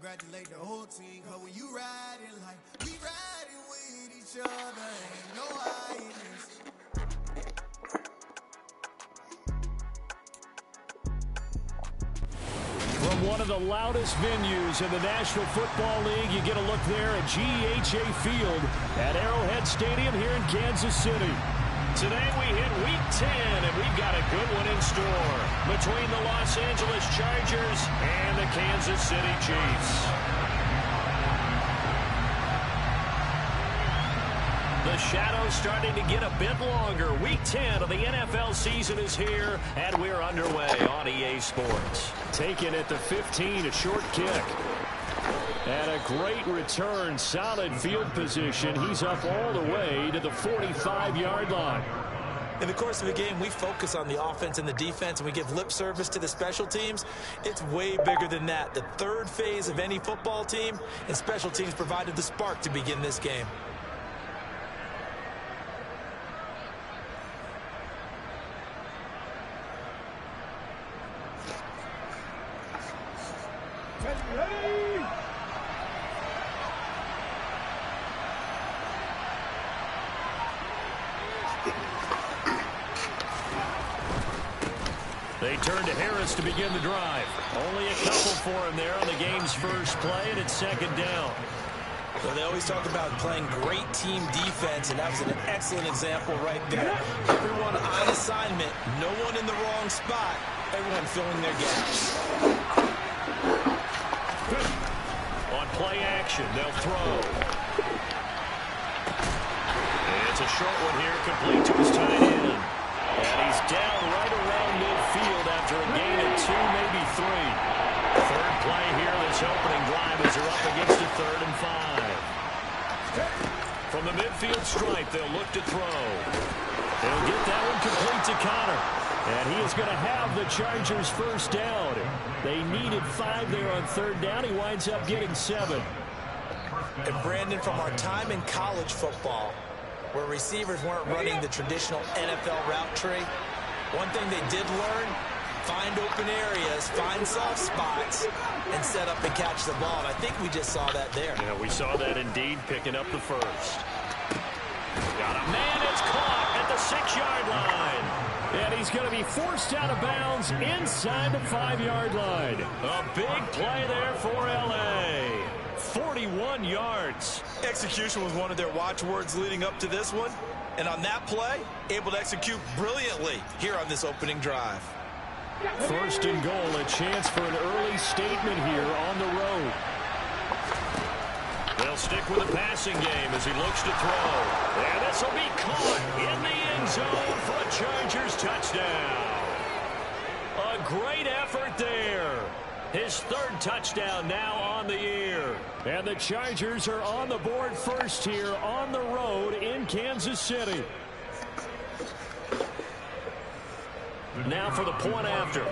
congratulate the whole team, cause when you riding like we riding with each other, ain't no hiding. From one of the loudest venues in the National Football League, you get a look there at GEHA Field at Arrowhead Stadium here in Kansas City. Today we hit Week 10, and we've got a good one in store between the Los Angeles Chargers and the Kansas City Chiefs. The shadow's starting to get a bit longer. Week 10 of the NFL season is here, and we're underway on EA Sports. Taken at the 15, a short kick. And a great return, solid field position. He's up all the way to the 45-yard line. In the course of a game, we focus on the offense and the defense, and we give lip service to the special teams. It's way bigger than that. The third phase of any football team, and special teams provided the spark to begin this game. They turn to Harris to begin the drive. Only a couple for him there on the game's first play, and it's second down. Well, they always talk about playing great team defense, and that was an excellent example right there. Everyone on assignment, no one in the wrong spot, everyone filling their gaps. On play action, they'll throw. And it's a short one here, complete to his tight end. And he's down right around midfield after a gain of 2, maybe 3. Third play here this opening drive as they're up against a 3rd and 5. From the midfield stripe, they'll look to throw. They'll get that one complete to Connor. And he is going to have the Chargers first down. They needed 5 there on 3rd down. He winds up getting 7. And Brandon, from our time in college football, where receivers weren't running the traditional NFL route tree, one thing they did learn, find open areas, find soft spots, and set up and catch the ball. And I think we just saw that there. Yeah, we saw that indeed, picking up the first. Got a man, it's caught at the 6-yard line. And he's going to be forced out of bounds inside the 5-yard line. A big play there for L.A. 41 yards. Execution was one of their watchwords leading up to this one. And on that play, able to execute brilliantly here on this opening drive. First and goal, a chance for an early statement here on the road. They'll stick with the passing game as he looks to throw. And this will be caught in the end zone for a Chargers touchdown. A great effort there. His 3rd touchdown now on the year. And the Chargers are on the board first here on the road in Kansas City. Now for the point after.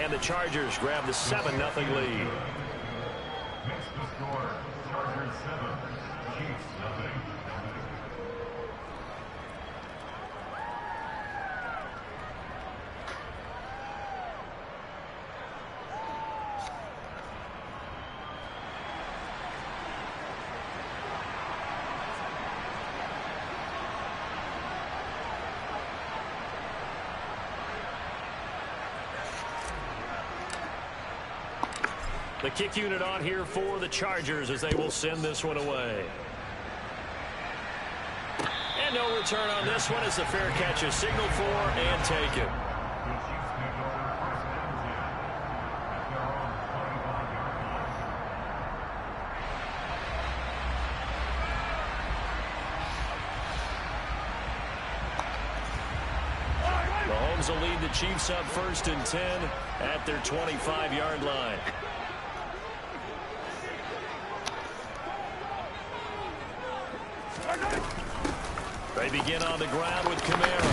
And the Chargers grab the 7-0 lead. Next to score, Chargers 7, Chiefs 0. The kick unit on here for the Chargers as they will send this one away. And no return on this one as the fair catch is signaled for and taken. Mahomes will lead the Chiefs up 1st and 10 at their 25-yard line. They begin on the ground with Kamara.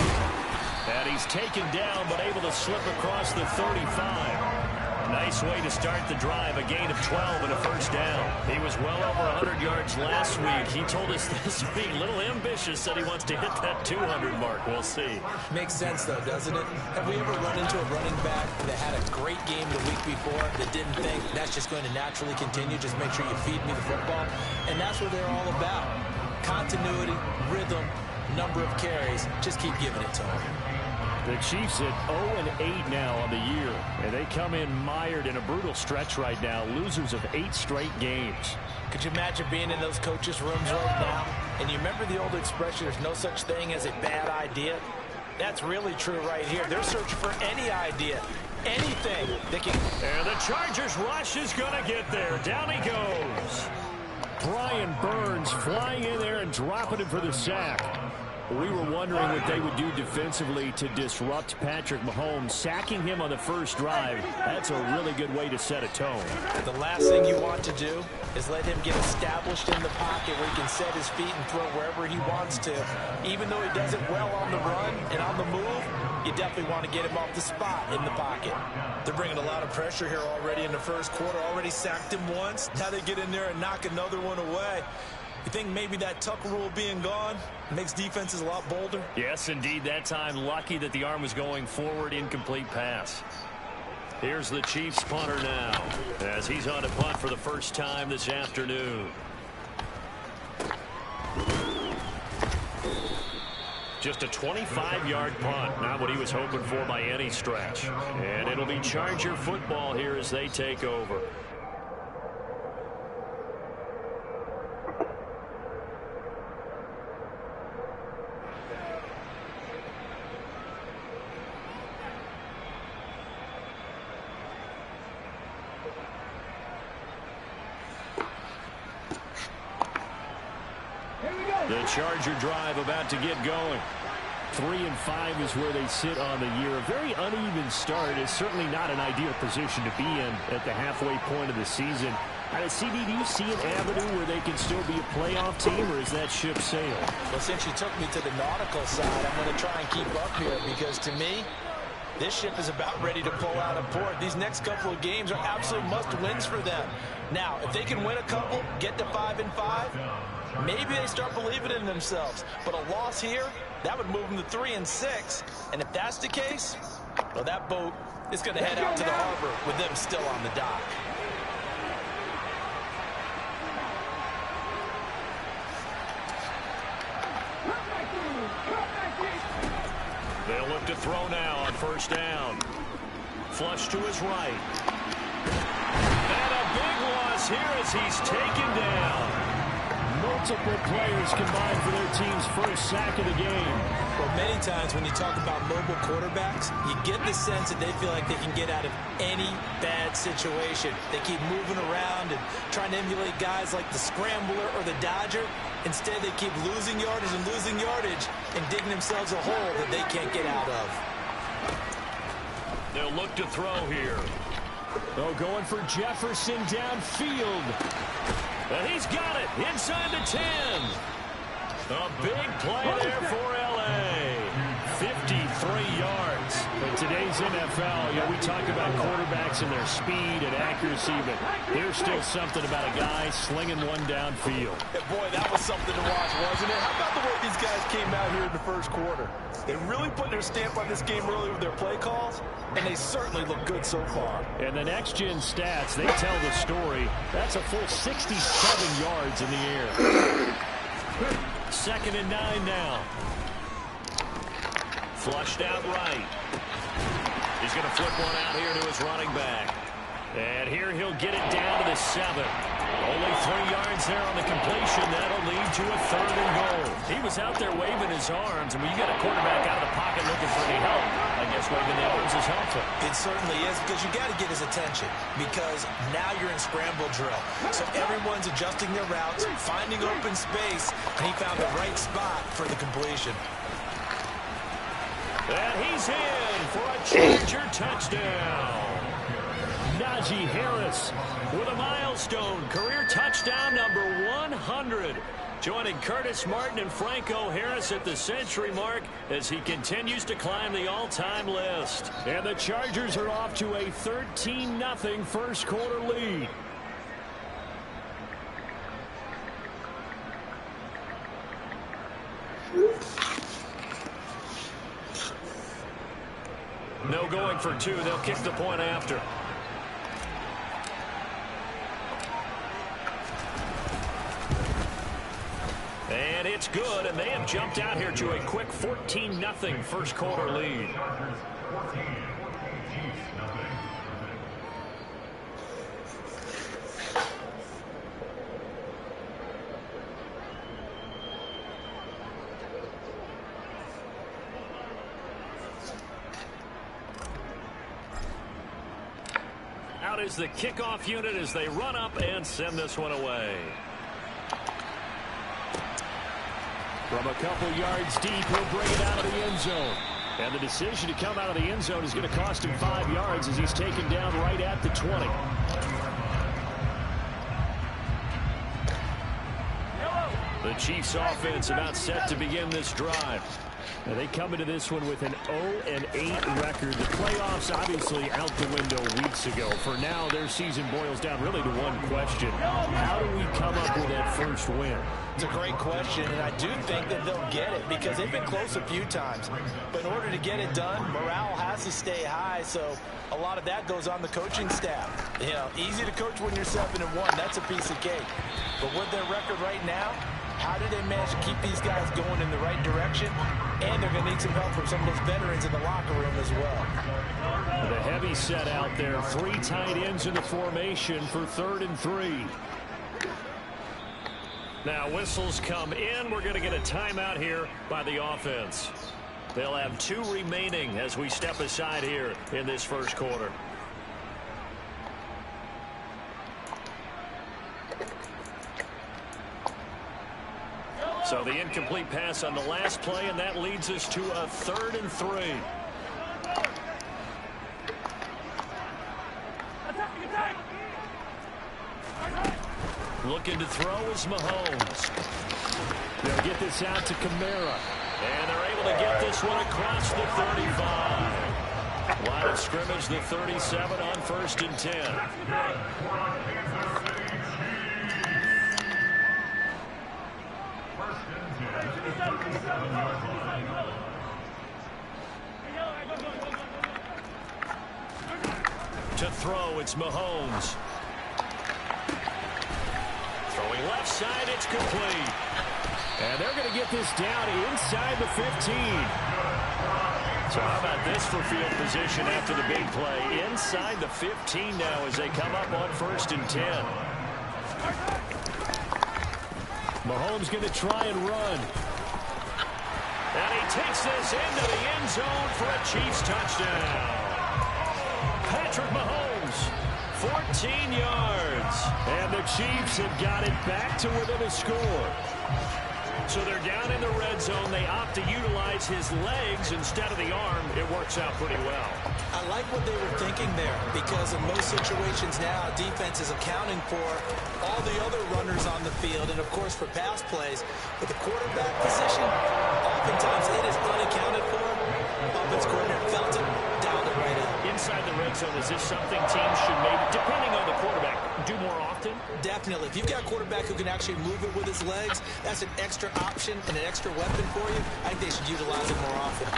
And he's taken down but able to slip across the 35. Nice way to start the drive, a gain of 12 and a first down. He was well over 100 yards last week. He told us this week, a little ambitious, said he wants to hit that 200 mark. We'll see. Makes sense, though, doesn't it? Have we ever run into a running back that had a great game the week before that didn't think that's just going to naturally continue? Just make sure you feed me the football. And that's what they're all about. Continuity, rhythm, number of carries. Just keep giving it to them. The Chiefs at 0-8 now on the year, and they come in mired in a brutal stretch right now, losers of 8 straight games. Could you imagine being in those coaches' rooms right now? And you remember the old expression, there's no such thing as a bad idea? That's really true right here. They're searching for any idea, anything that can... And the Chargers rush is going to get there. Down he goes. Brian Burns flying in there and dropping him for the sack. We were wondering what they would do defensively to disrupt Patrick Mahomes. Sacking him on the first drive, that's a really good way to set a tone. The last thing you want to do is let him get established in the pocket where he can set his feet and throw wherever he wants to. Even though he does it well on the run and on the move, you definitely want to get him off the spot in the pocket. They're bringing a lot of pressure here already in the first quarter. Already sacked him once. Now they get in there and knock another one away. You think maybe that tuck rule being gone makes defenses a lot bolder? Yes, indeed. That time, lucky that the arm was going forward, incomplete pass. Here's the Chiefs punter now, as he's on to punt for the first time this afternoon. Just a 25-yard punt, not what he was hoping for by any stretch. And it'll be Charger football here as they take over. The Charger drive about to get going. 3-5 is where they sit on the year. A very uneven start is certainly not an ideal position to be in at the halfway point of the season. CD, do you see an avenue where they can still be a playoff team, or is that ship sailed? Well, since you took me to the nautical side, I'm going to try and keep up here because to me, this ship is about ready to pull out of port. These next couple of games are absolute must-wins for them. Now, if they can win a couple, get to 5-5, maybe they start believing in themselves. But a loss here, that would move them to 3-6. And if that's the case, well, that boat is going to head out to the harbor with them still on the dock. They'll look to throw now on first down. Flush to his right. And a big loss here as he's taken down. Multiple players combined for their team's first sack of the game. Well, many times when you talk about mobile quarterbacks, you get the sense that they feel like they can get out of any bad situation. They keep moving around and trying to emulate guys like the Scrambler or the Dodger. Instead, they keep losing yardage and digging themselves a hole that they can't get out of. They'll look to throw here. Oh, going for Jefferson downfield. And he's got it inside the 10. A big play there for L.A. 53 yards. In today's NFL, we talk about quarterbacks and their speed and accuracy, but there's still something about a guy slinging one downfield. Yeah, boy, that was something to watch, wasn't it? How about the way these guys came out here in the first quarter? They really put their stamp on this game early with their play calls, and they certainly look good so far. And the next-gen stats, they tell the story. That's a full 67 yards in the air. 2nd and 9 now. Flushed out right. He's going to flip one out here to his running back. And here he'll get it down to the 7. Only 3 yards there on the completion. That'll lead to a 3rd and goal. He was out there waving his arms, and when you got a quarterback out of the pocket looking for any help, I guess waving the arms is helpful. It certainly is, because you got to get his attention, because now you're in scramble drill. So everyone's adjusting their routes, finding open space, and he found the right spot for the completion. And he's in for a Charger touchdown. Najee Harris with a milestone career touchdown number 100. joining Curtis Martin and Franco Harris at the century mark as he continues to climb the all-time list. And the Chargers are off to a 13-0 first quarter lead. No going for two. They'll kick the point after. And it's good, and they have jumped out here to a quick 14-0 first quarter lead. Out is the kickoff unit as they run up and send this one away. From a couple yards deep, he'll bring it out of the end zone. And the decision to come out of the end zone is going to cost him 5 yards as he's taken down right at the 20. The Chiefs offense about set to begin this drive. Now they come into this one with an 0-8 record. The playoffs obviously out the window weeks ago. For now, their season boils down really to one question. How do we come up with that first win? It's a great question, and I do think that they'll get it because they've been close a few times. But in order to get it done, morale has to stay high, so a lot of that goes on the coaching staff. You know, easy to coach when you're 7-1. That's a piece of cake. But with their record right now, how do they manage to keep these guys going in the right direction? And they're going to need some help from some of those veterans in the locker room as well. The heavy set out there. 3 tight ends in the formation for 3rd and 3. Now whistles come in. We're going to get a timeout here by the offense. They'll have 2 remaining as we step aside here in this first quarter. So the incomplete pass on the last play, and that leads us to a 3rd and 3. Looking to throw is Mahomes. They'll get this out to Kamara. And they're able to get this one across the 35. Line of scrimmage, the 37 on 1st and 10. To throw, it's Mahomes. Throwing left side, it's complete. And they're going to get this down inside the 15. So how about this for field position after the big play? Inside the 15 now as they come up on 1st and 10. Mahomes going to try and run. And he takes this into the end zone for a Chiefs touchdown. Patrick Mahomes, 14 yards. And the Chiefs have got it back to within a score. So they're down in the red zone. They opt to utilize his legs instead of the arm. It works out pretty well. I like what they were thinking there because in most situations now, defense is accounting for all the other runners on the field and, of course, for pass plays. But the quarterback position, oftentimes it is unaccounted for. Offense coordinator felt it, down the right end. Inside the red zone, is this something teams should maybe, depending on the quarterback, do more often? Definitely. If you've got a quarterback who can actually move it with his legs, that's an extra option and an extra weapon for you. I think they should utilize it more often.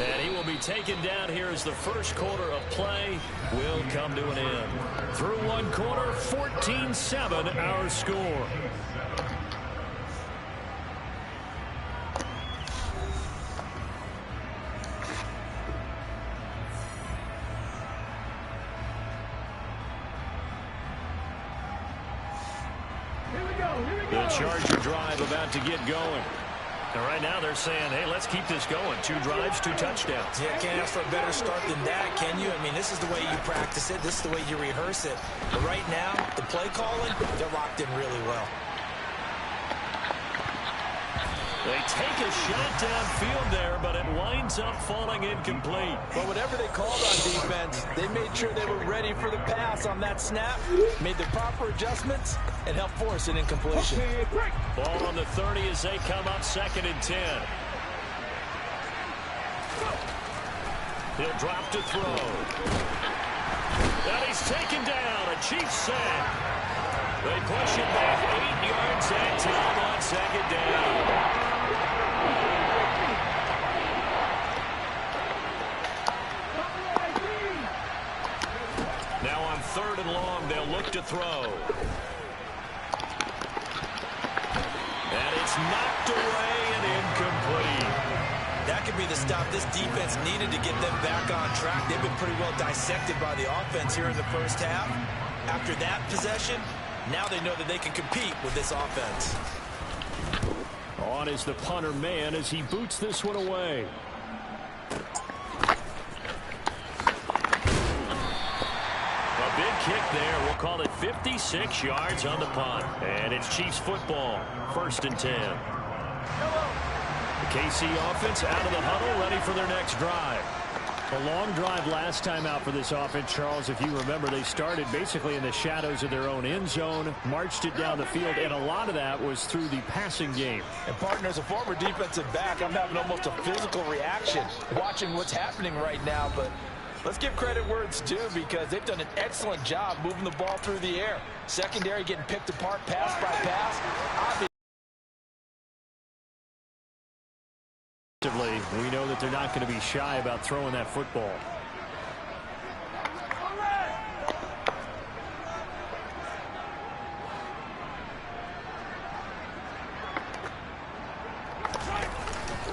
And he will be taken down here as the first quarter of play will come to an end. Through one quarter, 14-7 our score. The Charger drive about to get going. And right now they're saying, hey, let's keep this going. 2 drives, 2 touchdowns. Yeah, can't ask for a better start than that, can you? I mean, this is the way you practice it. This is the way you rehearse it. But right now, the play calling, they're locked in really well. They take a shot downfield there, but it winds up falling incomplete. But whatever they called on defense, they made sure they were ready for the pass on that snap, made the proper adjustments, and helped force an incompletion. Ball on the 30 as they come up 2nd and 10. He'll drop to throw. And he's taken down. A Chiefs sack. They push him back 8 yards that time on 2nd down. Now on 3rd and long, they'll look to throw. And it's knocked away and incomplete. That could be the stop this defense needed to get them back on track. They've been pretty well dissected by the offense here in the first half. After that possession, now they know that they can compete with this offense. On is the punter man as he boots this one away. A big kick there. We'll call it 56 yards on the punt. And it's Chiefs football. 1st and 10. The KC offense out of the huddle, ready for their next drive. A long drive last time out for this offense, Charles. If you remember, they started basically in the shadows of their own end zone, marched it down the field, and a lot of that was through the passing game. And partner, as a former defensive back, I'm having almost a physical reaction watching what's happening right now. But let's give credit where it's due, because they've done an excellent job moving the ball through the air. Secondary getting picked apart pass by pass. We know that they're not going to be shy about throwing that football.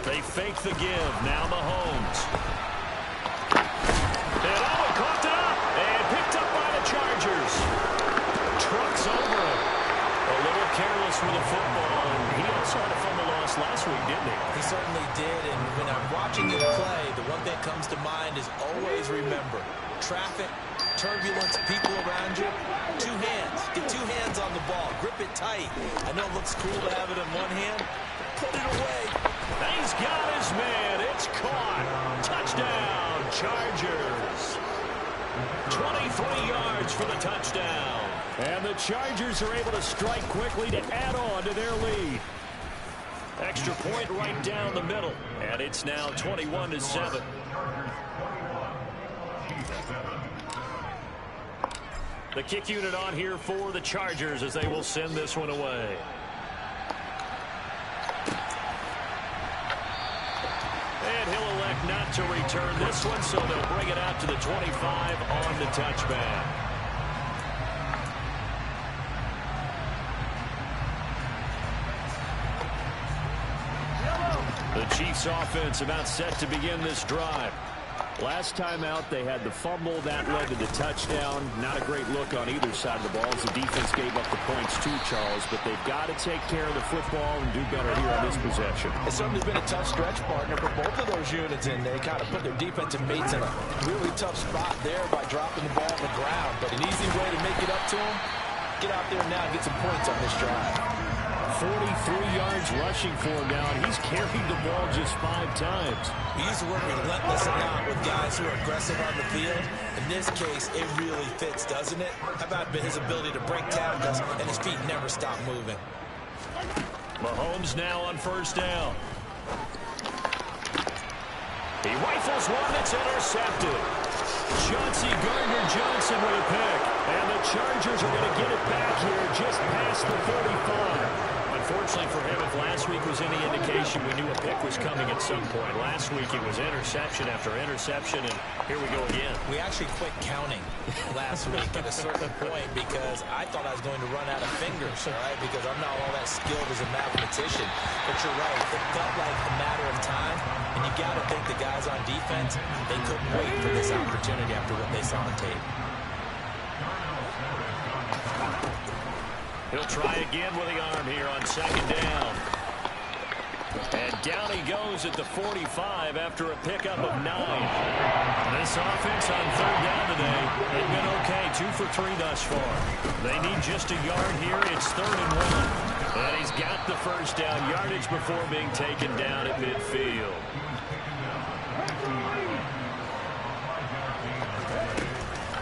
They fake the give. Now Mahomes. And caught up and picked up by the Chargers. Trucks over it. A little careless with the football. And he also had a fumble loss last week, didn't he? He certainly did, and when I'm watching him play, the one thing that comes to mind is always remember, traffic, turbulence, people around you, 2 hands. Get 2 hands on the ball. Grip it tight. I know it looks cool to have it in one hand. Put it away. He's got his man. It's caught. Touchdown, Chargers. 23 yards for the touchdown. And the Chargers are able to strike quickly to add on to their lead. Extra point right down the middle. And it's now 21-7. The kick unit on here for the Chargers as they will send this one away. And he'll elect not to return this one, so they'll bring it out to the 25 on the touchback. The Chiefs offense about set to begin this drive. Last time out, they had the fumble. That led to the touchdown. Not a great look on either side of the ball as the defense gave up the points too, Charles. But they've got to take care of the football and do better here on this possession. It's certainly been a tough stretch, partner, for both of those units, and they kind of put their defensive mates in a really tough spot there by dropping the ball on the ground. But an easy way to make it up to them, get out there now and get some points on this drive. 43 yards rushing for him now, and he's carried the ball just 5 times. We use the word relentless a lot with guys who are aggressive on the field. In this case, it really fits, doesn't it? How about his ability to break tackles and his feet never stop moving? Mahomes now on 1st down. He rifles one that's intercepted. Chauncey Gardner-Johnson with a pick. And the Chargers are going to get it back here just past the 35. Unfortunately for him, if last week was any indication, we knew a pick was coming at some point. Last week it was interception after interception, and here we go again. We actually quit counting last week at a certain point because I thought I was going to run out of fingers, all right, because I'm not all that skilled as a mathematician. But you're right, it felt like a matter of time, and you got to think the guys on defense, they couldn't wait for this opportunity after what they saw on tape. He'll try again with the arm here on 2nd down. And down he goes at the 45 after a pickup of 9. This offense on 3rd down today, they've been okay, 2 for 3 thus far. They need just a yard here. It's 3rd and 1. And he's got the first down yardage before being taken down at midfield.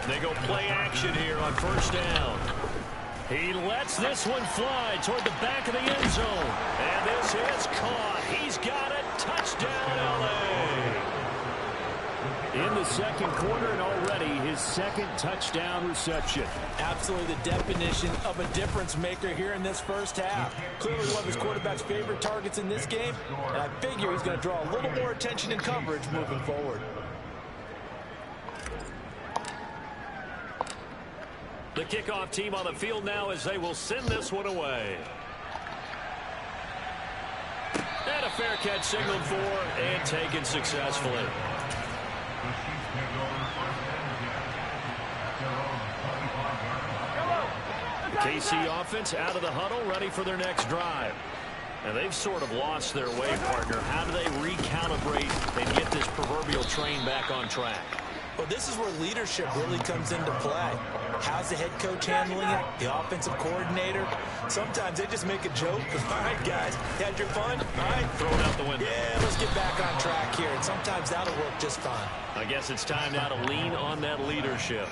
They go play action here on first down. He lets this one fly toward the back of the end zone. And this is caught. He's got it. Touchdown, L.A. In the second quarter and already his second touchdown reception. Absolutely the definition of a difference maker here in this first half. Clearly one of his quarterback's favorite targets in this game. And I figure he's going to draw a little more attention and coverage moving forward. The kickoff team on the field now as they will send this one away. And a fair catch signaled for and taken successfully. KC offense out of the huddle, ready for their next drive. And they've sort of lost their way, partner. How do they recalibrate and get this proverbial train back on track? Well, this is where leadership really comes into play. How's the head coach handling it? The offensive coordinator? Sometimes they just make a joke. All right, guys, you had your fun? All right. Throw it out the window. Yeah, let's get back on track here. And sometimes that'll work just fine. I guess it's time now to lean on that leadership.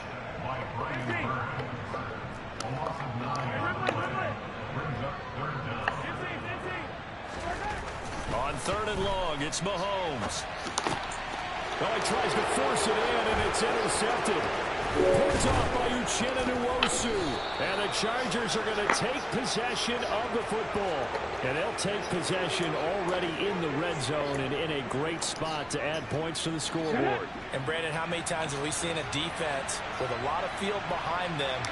On third and long, it's Mahomes. Well, he tries to force it in, and it's intercepted. Picked off by Uchenna Nwosu. And the Chargers are going to take possession of the football. And they'll take possession already in the red zone and in a great spot to add points to the scoreboard. And, Brandon, how many times have we seen a defense with a lot of field behind them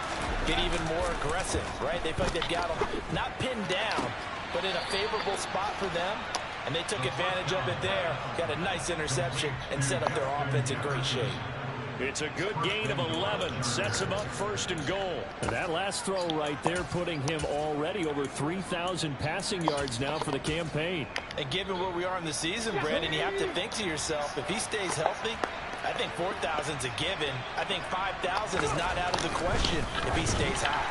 get even more aggressive, right? They feel like they've got them not pinned down, but in a favorable spot for them. And they took advantage of it there, got a nice interception, and set up their offense in great shape. It's a good gain of 11. Sets him up first and goal. And that last throw right there putting him already over 3,000 passing yards now for the campaign. And given where we are in the season, Brandon, you have to think to yourself, if he stays healthy, I think 4,000 is a given. I think 5,000 is not out of the question if he stays high.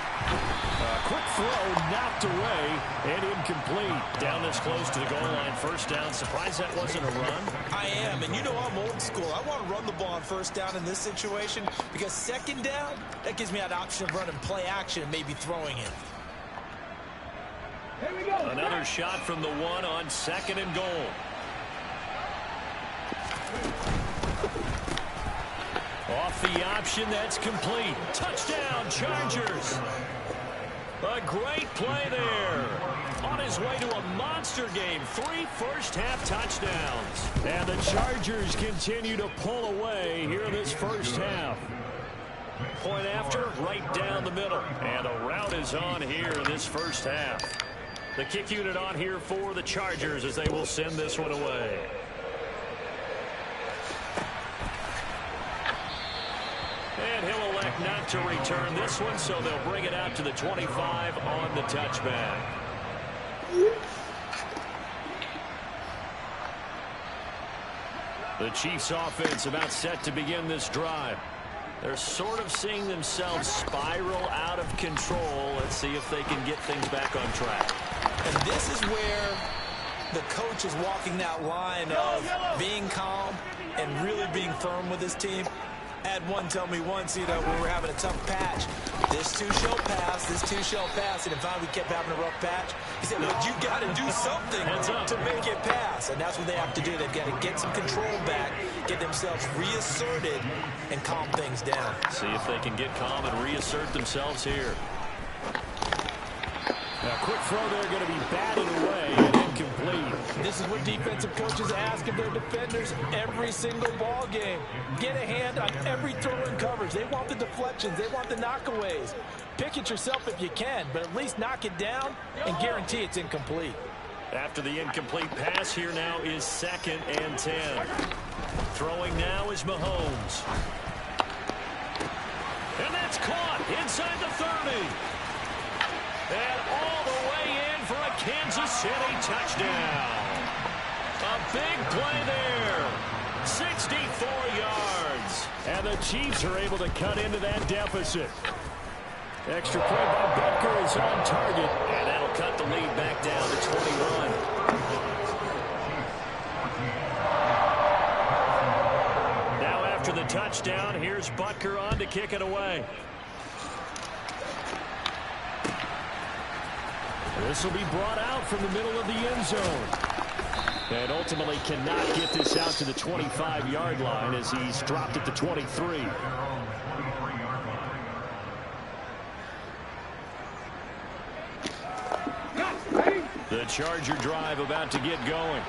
Quick throw knocked away and incomplete. Down this close to the goal line. First down. Surprised that wasn't a run. I am, and you know I'm old school. I want to run the ball on first down in this situation because second down, that gives me that option of running play action and maybe throwing it. Here we go. Another shot from the one on second and goal. Off the option, that's complete. Touchdown, Chargers. A great play there. On his way to a monster game. 3 first-half touchdowns. And the Chargers continue to pull away here this first half. Point after, right down the middle. And a route is on here in this first half. The kick unit on here for the Chargers as they will send this one away. And he'll elect not to return this one, so they'll bring it out to the 25 on the touchback. The Chiefs offense about set to begin this drive. They're sort of seeing themselves spiral out of control. Let's see if they can get things back on track. And this is where the coach is walking that line of being calm and really being firm with his team. I had one tell me once, when we were having a tough patch, this too shall pass, this too shall pass, and if we kept having a rough patch, he said, but you got to do something to make it pass, and that's what they have to do. They've got to get some control back, get themselves reasserted, and calm things down. See if they can get calm and reassert themselves here. A quick throw there going to be batted away and incomplete. This is what defensive coaches ask of their defenders every single ball game. Get a hand on every throw in coverage. They want the deflections. They want the knockaways. Pick it yourself if you can, but at least knock it down and guarantee it's incomplete. After the incomplete pass, here now is 2nd and 10. Throwing now is Mahomes. And that's caught inside the 30. And all the way in for a Kansas City touchdown. A big play there. 64 yards. And the Chiefs are able to cut into that deficit. Extra point by Butker is on target. And that'll cut the lead back down to touchdown. Here's Butker on to kick it away. This will be brought out from the middle of the end zone. And ultimately cannot get this out to the 25-yard line as he's dropped at the 23. The Charger drive about to get going.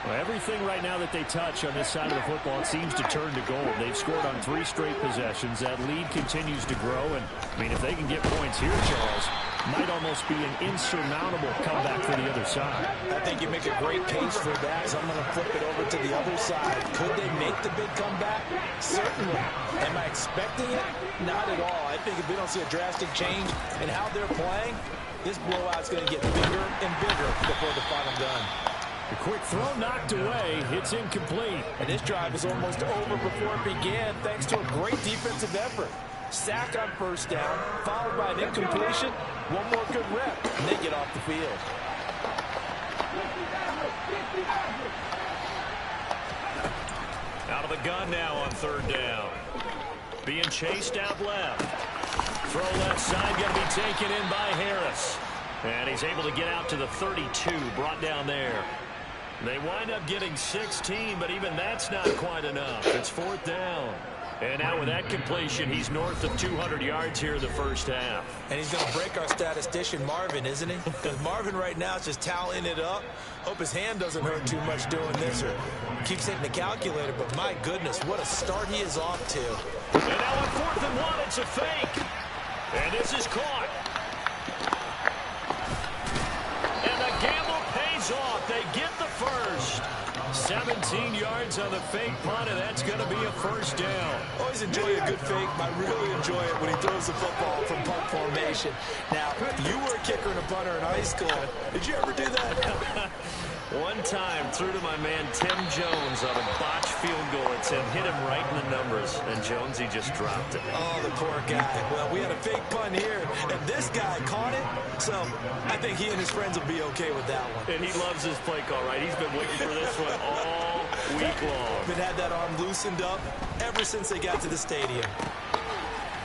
Well, everything right now that they touch on this side of the football, it seems to turn to gold. They've scored on 3 straight possessions. That lead continues to grow. And, I mean, if they can get points here, Charles, might almost be an insurmountable comeback for the other side. I think you make a great case for that, so I'm going to flip it over to the other side. Could they make the big comeback? Certainly. Am I expecting it? Not at all. I think if we don't see a drastic change in how they're playing, this blowout's going to get bigger and bigger before the final done. The quick throw knocked away. It's incomplete. And this drive was almost over before it began thanks to a great defensive effort. Sack on first down, followed by an incompletion. One more good rep, and they get off the field. Out of the gun now on 3rd down. Being chased out left. Throw left side going to be taken in by Harris. And he's able to get out to the 32, brought down there. They wind up getting 16, but even that's not quite enough. It's 4th down. And now with that completion, he's north of 200 yards here in the first half. And he's going to break our statistician, Marvin, isn't he? Because Marvin right now is just tallying it up. Hope his hand doesn't hurt too much doing this or keeps hitting the calculator. But my goodness, what a start he is off to. And now on 4th and 1, it's a fake. And this is caught. And the gamble pays off. They get the first. 17 yards on the fake punt, and that's going to be a 1st down. Always enjoy a good fake. I really enjoy it when he throws the football from punt formation. Now, you were a kicker and a punter in high school. Did you ever do that? One time, threw to my man Tim Jones on a botched field goal. It said hit him right in the numbers, and Jonesy just dropped it. Oh, the poor guy. Well, we had a fake punt here, and this guy caught it, so I think he and his friends will be okay with that one. And he loves his play call, right? He's been waiting for this one all week long. Been had that arm loosened up ever since they got to the stadium.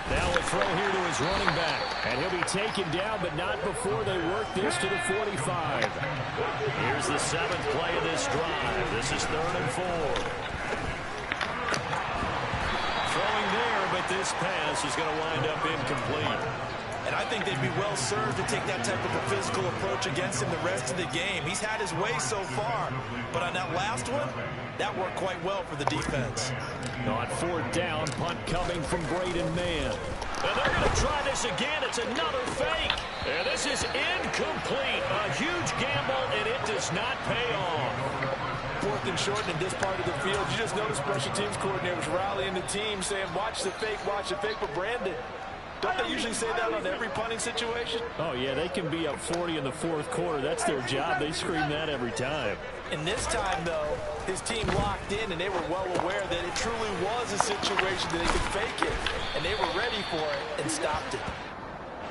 Now a throw here to his running back. And he'll be taken down, but not before they work this to the 45. Here's the 7th play of this drive. This is 3rd and 4. Throwing there, but this pass is going to wind up incomplete. And I think they'd be well served to take that type of a physical approach against him the rest of the game. He's had his way so far, but on that last one, that worked quite well for the defense. On 4th down, punt coming from Braden Mann. And they're going to try this again. It's another fake. And this is incomplete. A huge gamble, and it does not pay off. 4th and short in this part of the field. You just noticed special teams coordinators rallying the team saying, watch the fake for Brandon. Don't they usually say that on every punting situation? Oh, yeah, they can be up 40 in the 4th quarter. That's their job. They scream that every time. And this time, though, his team locked in, and they were well aware that it truly was a situation that they could fake it. And they were ready for it and stopped it.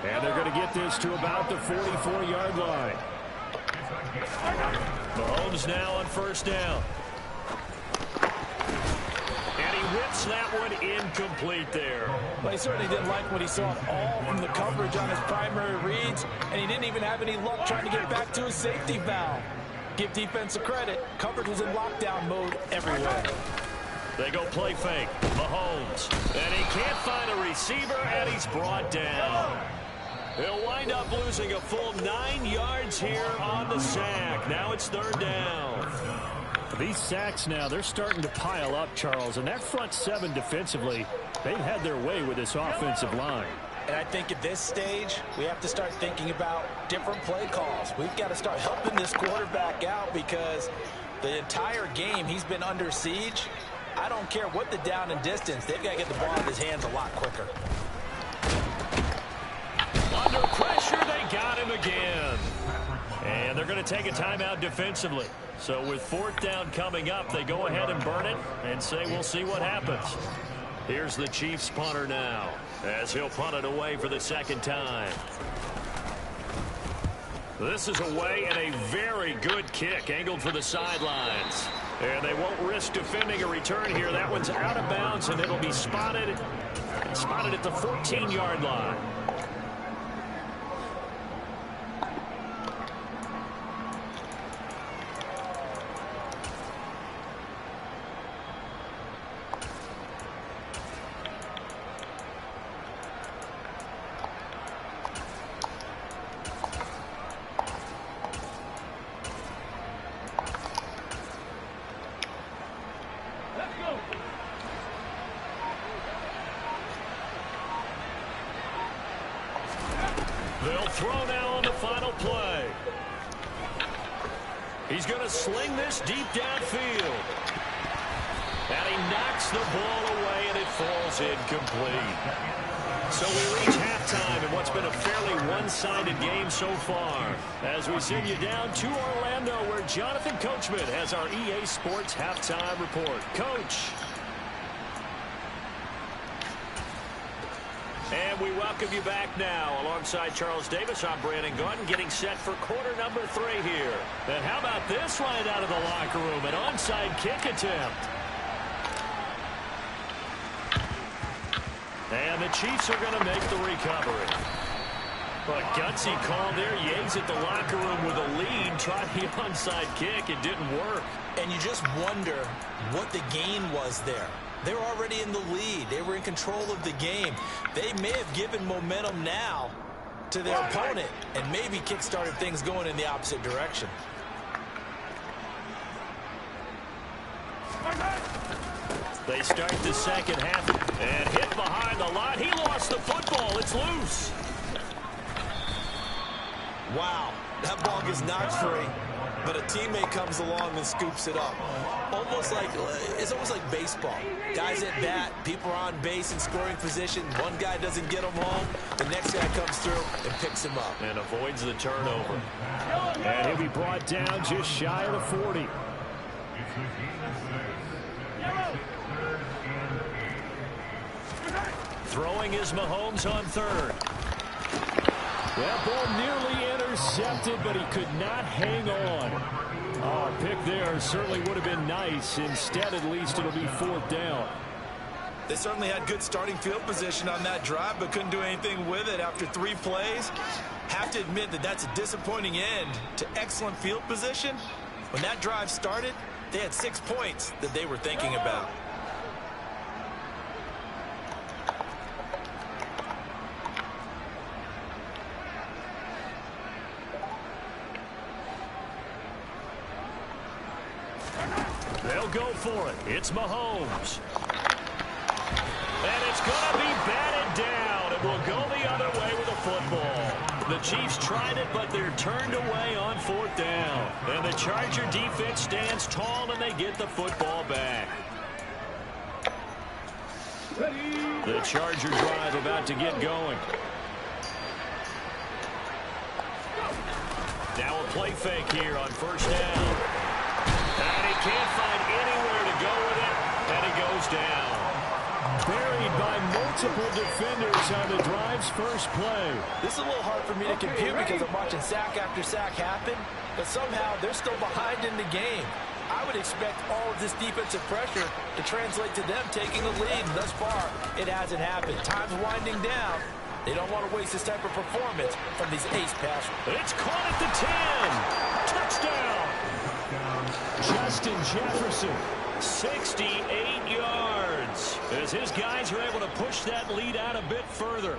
And they're going to get this to about the 44-yard line. Mahomes now on 1st down. And he whips that one incomplete there. Well, he certainly didn't like what he saw all from the coverage on his primary reads, and he didn't even have any luck trying to get back to his safety valve. Give defense a credit. Coverage was in lockdown mode everywhere. They go play fake. Mahomes. And he can't find a receiver, and he's brought down. He'll wind up losing a full 9 yards here on the sack. Now it's 3rd down. These sacks now, they're starting to pile up, Charles. And that front 7 defensively, they've had their way with this offensive line. And I think at this stage, we have to start thinking about different play calls. We've got to start helping this quarterback out because the entire game he's been under siege. I don't care what the down and distance. They've got to get the ball in his hands a lot quicker. Under pressure, they got him again. And they're going to take a timeout defensively. So with 4th down coming up, they go ahead and burn it and say we'll see what happens. Here's the Chiefs punter now as he'll punt it away for the 2nd time. This is away and a very good kick angled for the sidelines. And they won't risk defending a return here. That one's out of bounds, and it'll be spotted at the 14-yard line. They'll throw now on the final play. He's going to sling this deep downfield. And he knocks the ball away, and it falls incomplete. So we reach halftime in what's been a fairly one-sided game so far. As we send you down to Orlando, where Jonathan Coachman has our EA Sports halftime report. Coach. And we welcome you back now. Alongside Charles Davis, I'm Brandon Gordon, getting set for quarter number 3 here. And how about this right out of the locker room? An onside kick attempt. And the Chiefs are going to make the recovery. But gutsy call there. Yates at the locker room with a lead. Tried the onside kick. It didn't work. And you just wonder what the gain was there. They were already in the lead. They were in control of the game. They may have given momentum now to their opponent and maybe kick-started things going in the opposite direction. They start the second half and hit behind the line. He lost the football. It's loose. Wow, that ball gets knocked free, but a teammate comes along and scoops it up. It's almost like baseball. Guys at bat, people are on base in scoring position. One guy doesn't get him home. The next guy comes through and picks him up. And avoids the turnover. And he'll be brought down just shy of the 40. Throwing is Mahomes on third. That ball nearly intercepted, but he could not hang on. Oh, pick there certainly would have been nice. Instead, at least, it'll be 4th down. They certainly had good starting field position on that drive, but couldn't do anything with it after 3 plays. Have to admit that that's a disappointing end to excellent field position. When that drive started, they had 6 points that they were thinking about. They'll go for it. It's Mahomes. And it's going to be batted down. It will go the other way with the football. The Chiefs tried it, but they're turned away on 4th down. And the Charger defense stands tall, and they get the football back. The Charger drive about to get going. Now a play fake here on 1st down. And he can't find anywhere to go with it, and he goes down. Buried by multiple defenders on the drive's first play. This is a little hard for me to compute because I'm watching sack after sack happen, but somehow they're still behind in the game. I would expect all of this defensive pressure to translate to them taking a lead, and thus far, it hasn't happened. Time's winding down. They don't want to waste this type of performance from these ace passers. It's caught at the 10. Touchdown. Justin Jefferson. 68 yards as his guys are able to push that lead out a bit further.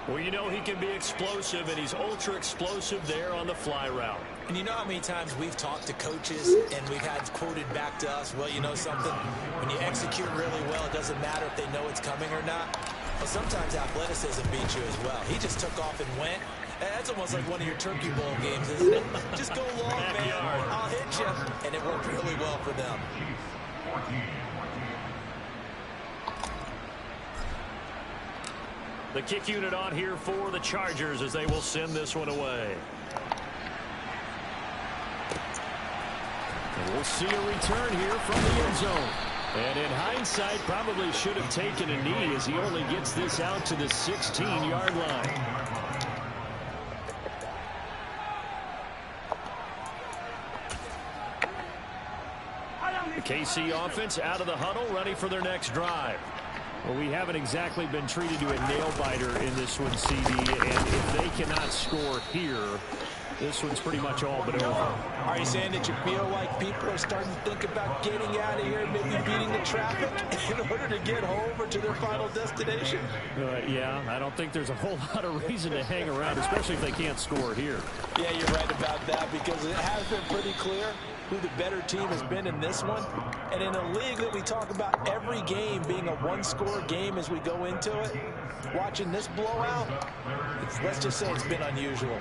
Well, you know he can be explosive, and he's ultra explosive there on the fly route. And you know how many times we've talked to coaches and we've had quoted back to us, well, you know something? When you execute really well, it doesn't matter if they know it's coming or not. Well, sometimes athleticism beats you as well. He just took off and went. That's almost like one of your Turkey Bowl games, isn't it? Just go long, man. I'll hit you. And it worked really well for them. The kick unit on here for the Chargers as they will send this one away. And we'll see a return here from the end zone. And in hindsight, probably should have taken a knee as he only gets this out to the 16-yard line. KC offense out of the huddle, ready for their next drive. Well, we haven't exactly been treated to a nail-biter in this one, CD, and if they cannot score here, this one's pretty much all but over. Are you saying that you feel like people are starting to think about getting out of here, maybe beating the traffic in order to get home or to their final destination? Yeah, I don't think there's a whole lot of reason to hang around, especially if they can't score here. Yeah, you're right about that, because it has been pretty clear who the better team has been in this one. And in a league that we talk about every game being a one-score game as we go into it, watching this blowout, let's just say it's been unusual.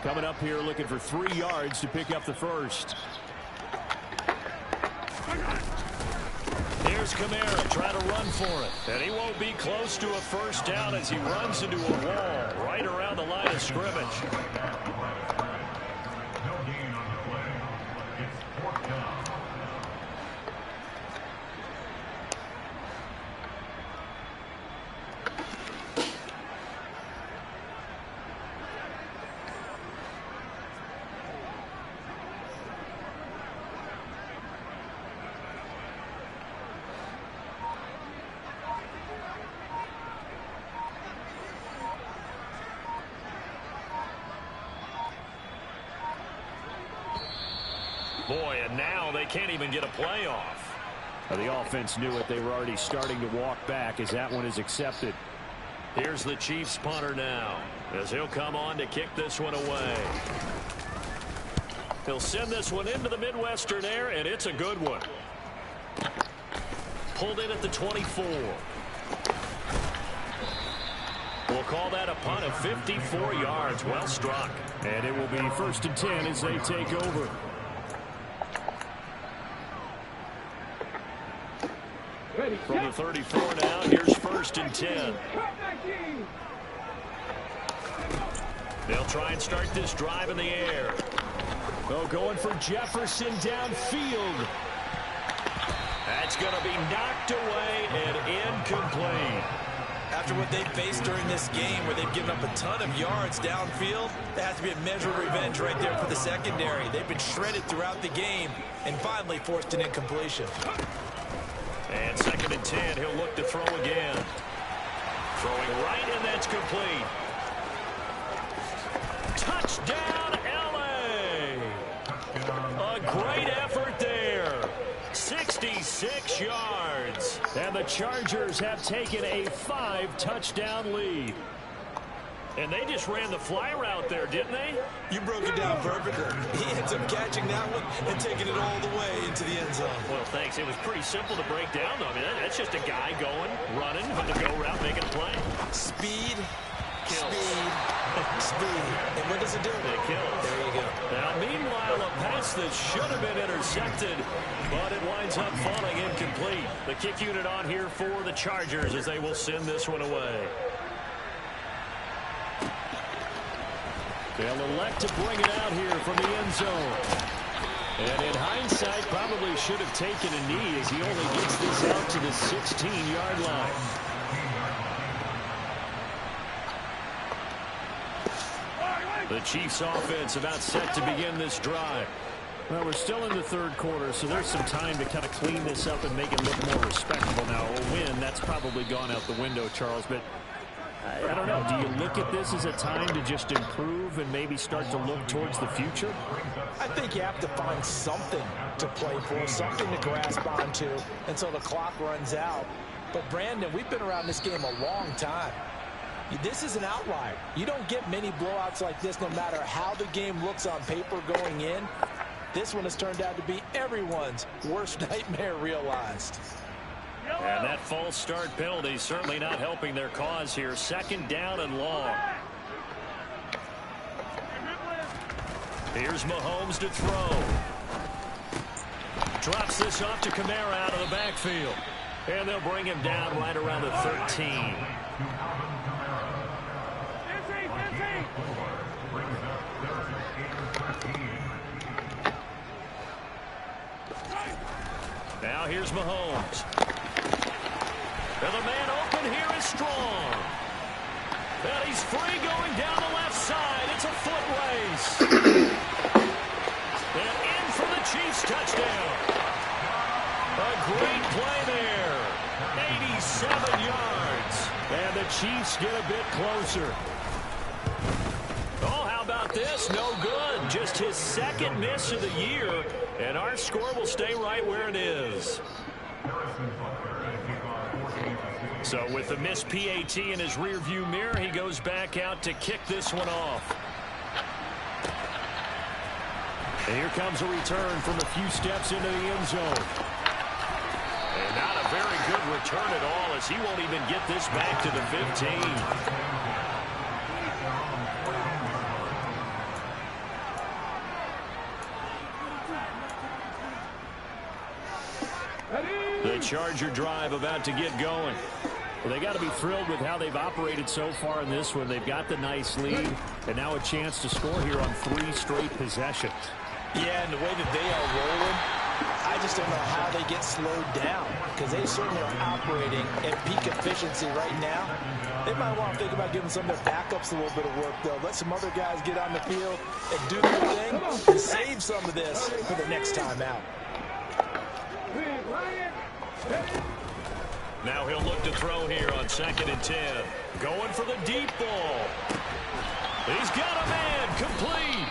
Coming up here looking for 3 yards to pick up the first. Here's Kamara trying to run for it. And he won't be close to a first down as he runs into a wall right around the line of scrimmage. No gain on the play. It's 4th down. Boy, and now they can't even get a play off. The offense knew it. They were already starting to walk back as that one is accepted. Here's the Chiefs punter now as he'll come on to kick this one away. He'll send this one into the Midwestern air, and it's a good one. Pulled in at the 24. We'll call that a punt of 54 yards. Well struck. And it will be 1st and 10 as they take over. From the 34 now, here's 1st and 10. They'll try and start this drive in the air. Oh, going for Jefferson downfield. That's going to be knocked away and incomplete. After what they faced during this game where they've given up a ton of yards downfield, that has to be a measure of revenge right there for the secondary. They've been shredded throughout the game and finally forced an incompletion. And 2nd and 10, he'll look to throw again. Throwing right, and that's complete. Touchdown, L.A. A great effort there. 66 yards. And the Chargers have taken a 5-touchdown lead. And they just ran the fly route there, didn't they? You broke it down perfectly. He ends up catching that one and taking it all the way into the end zone. Well, thanks. It was pretty simple to break down, though. I mean, that's just a guy going, running, on the go route, making a play. Speed, Kills. speed, speed. And what does it do? It kills. There you go. Now, meanwhile, a pass that should have been intercepted, but it winds up falling incomplete. The kick unit on here for the Chargers as they will send this one away. They'll elect to bring it out here from the end zone. And in hindsight, probably should have taken a knee as he only gets this out to the 16-yard line. The Chiefs offense about set to begin this drive. Well, we're still in the 3rd quarter, so there's some time to kind of clean this up and make it look more respectable. Now, a win, that's probably gone out the window, Charles, but I don't know. Do you look at this as a time to just improve and maybe start to look towards the future? I think you have to find something to play for, something to grasp onto until the clock runs out. But, Brandon, we've been around this game a long time. This is an outlier. You don't get many blowouts like this no matter how the game looks on paper going in. This one has turned out to be everyone's worst nightmare realized. And that false start penalty certainly not helping their cause here. 2nd down and long. Here's Mahomes to throw. Drops this off to Kamara out of the backfield. And they'll bring him down right around the 13. Now here's Mahomes. And the man open here is strong. And he's free going down the left side. It's a foot race. And Chiefs get a bit closer. Oh, how about this? No good. Just his second miss of the year, and our score will stay right where it is. So with the missed PAT in his rearview mirror, he goes back out to kick this one off. And here comes a return from a few steps into the end zone. And not a very good return at all, as he won't even get this back to the 15. The Charger drive about to get going. Well, they got to be thrilled with how they've operated so far in this one. They've got the nice lead, and now a chance to score here on 3 straight possessions. Yeah, and the way that they are rolling, I just don't know how they get slowed down, because they certainly are operating at peak efficiency right now. They might want to think about giving some of their backups a little bit of work, though. Let some other guys get on the field and do their thing and save some of this for the next time out. Now he'll look to throw here on 2nd and 10. Going for the deep ball. He's got a man, complete.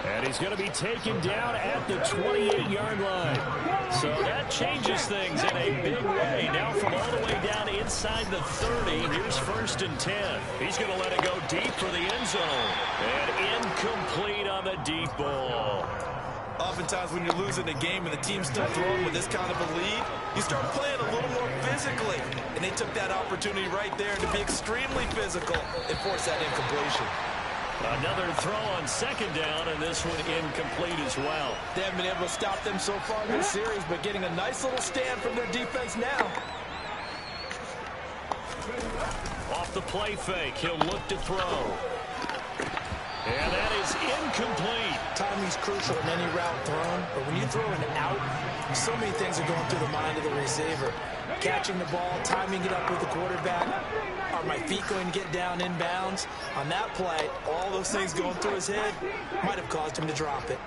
And he's going to be taken down at the 28-yard line. So that changes things in a big way. Now from all the way down inside the 30, here's 1st and 10. He's going to let it go deep for the end zone. And incomplete on the deep ball. Oftentimes when you're losing a game and the team's still throwing with this kind of a lead, you start playing a little more physically. And they took that opportunity right there to be extremely physical and force that incompletion. Another throw on 2nd down, and this one incomplete as well. They haven't been able to stop them so far in this series, but getting a nice little stand from their defense now. Off the play fake, he'll look to throw. And that is incomplete. Timing's crucial in any route thrown, but when you throw an out, so many things are going through the mind of the receiver. Catching the ball, timing it up with the quarterback. Are my feet going to get down inbounds? On that play, all those things going through his head might have caused him to drop it.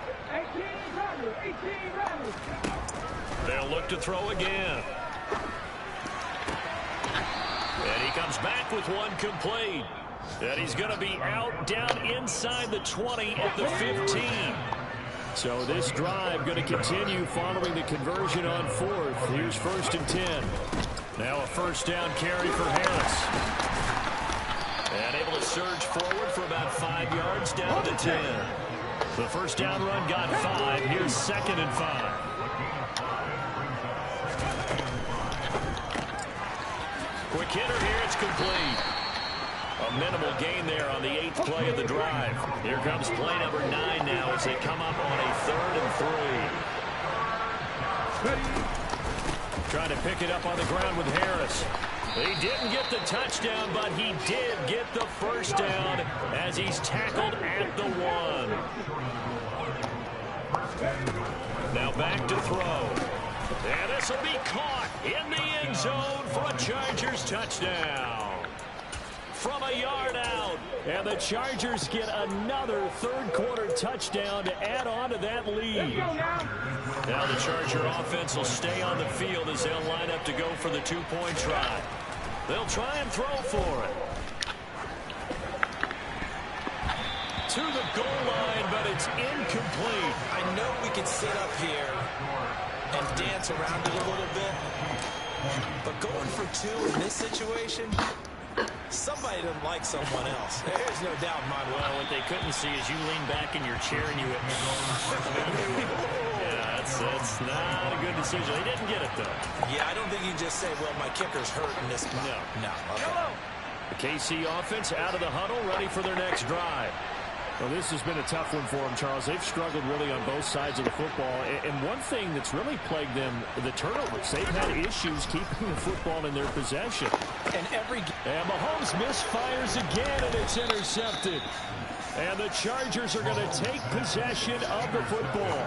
They'll look to throw again. And he comes back with one complete. And he's going to be out down inside the 20 at the 15. So this drive going to continue following the conversion on 4th. Here's 1st and 10. Now a 1st down carry for Harris. And able to surge forward for about 5 yards down to 10. The 1st down run got 5. Here's 2nd and 5. Quick hitter here. It's complete. A minimal gain there on the 8th play of the drive. Here comes play number 9 now as they come up on a 3rd and 3. Trying to pick it up on the ground with Harris. He didn't get the touchdown, but he did get the 1st down as he's tackled at the 1. Now back to throw. And this will be caught in the end zone for a Chargers touchdown. From a yard out. And the Chargers get another 3rd quarter touchdown to add on to that lead. Now the Charger offense will stay on the field as they'll line up to go for the 2-point try. They'll try and throw for it. To the goal line, but it's incomplete. I know we can sit up here and dance around it a little bit, but going for 2 in this situation, somebody doesn't like someone else. There's no doubt in my mind. Well, what they couldn't see is you lean back in your chair and you went, yeah, that's not a good decision. They didn't get it, though. Yeah, I don't think you just say, well, my kicker's hurt in this spot. No. Okay. The KC offense out of the huddle, ready for their next drive. Well, this has been a tough one for them, Charles. They've struggled really on both sides of the football. And one thing that's really plagued them, the turnovers. They've had issues keeping the football in their possession. And Mahomes misfires again, and it's intercepted. And the Chargers are going to take possession of the football.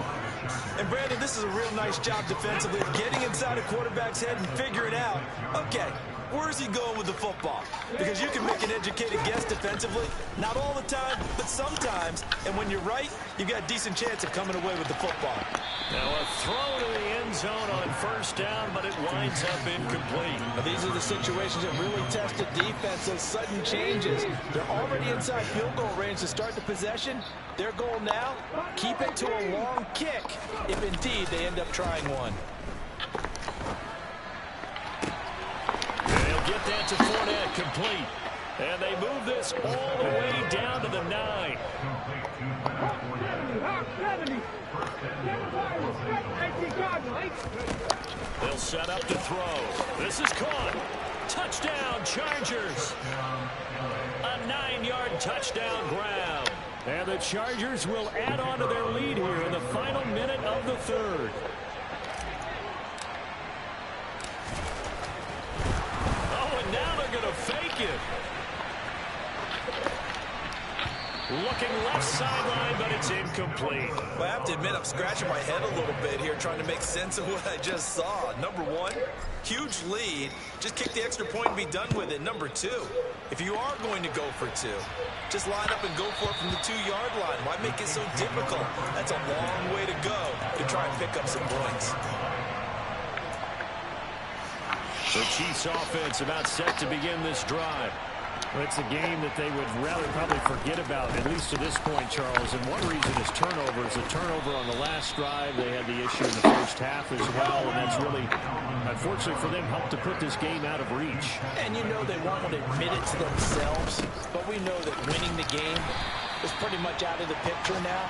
And, Brandon, this is a real nice job defensively of getting inside a quarterback's head and figuring out, okay, Where's he going with the football? Because you can make an educated guess defensively. Not all the time, but sometimes. And when you're right, you've got a decent chance of coming away with the football. Now a throw to the end zone on first down, but it winds up incomplete. Now, these are the situations that really test the defense, those sudden changes. They're already inside field goal range to start the possession. Their goal now, keep it to a long kick, if indeed they end up trying one. They'll get that to Fournette, complete. And they move this all the way down to the 9. They'll set up to throw. This is caught. Touchdown, Chargers. A 9-yard touchdown grab. And the Chargers will add on to their lead here in the final minute of the third. Oh, and now they're going to fake it. Looking left sideline, but it's incomplete. Well, I have to admit, I'm scratching my head a little bit here trying to make sense of what I just saw. Number one, huge lead. Just kick the extra point and be done with it. Number two, if you are going to go for two, just line up and go for it from the 2-yard line. Why make it so difficult? That's a long way to go to try and pick up some points. The Chiefs offense about set to begin this drive. Well, it's a game that they would rather probably forget about, at least to this point, Charles. And one reason is turnovers. A turnover on the last drive. They had the issue in the first half as well, and that's really, unfortunately for them, helped to put this game out of reach. And you know they won't admit it to themselves, but we know that winning the game is pretty much out of the picture now.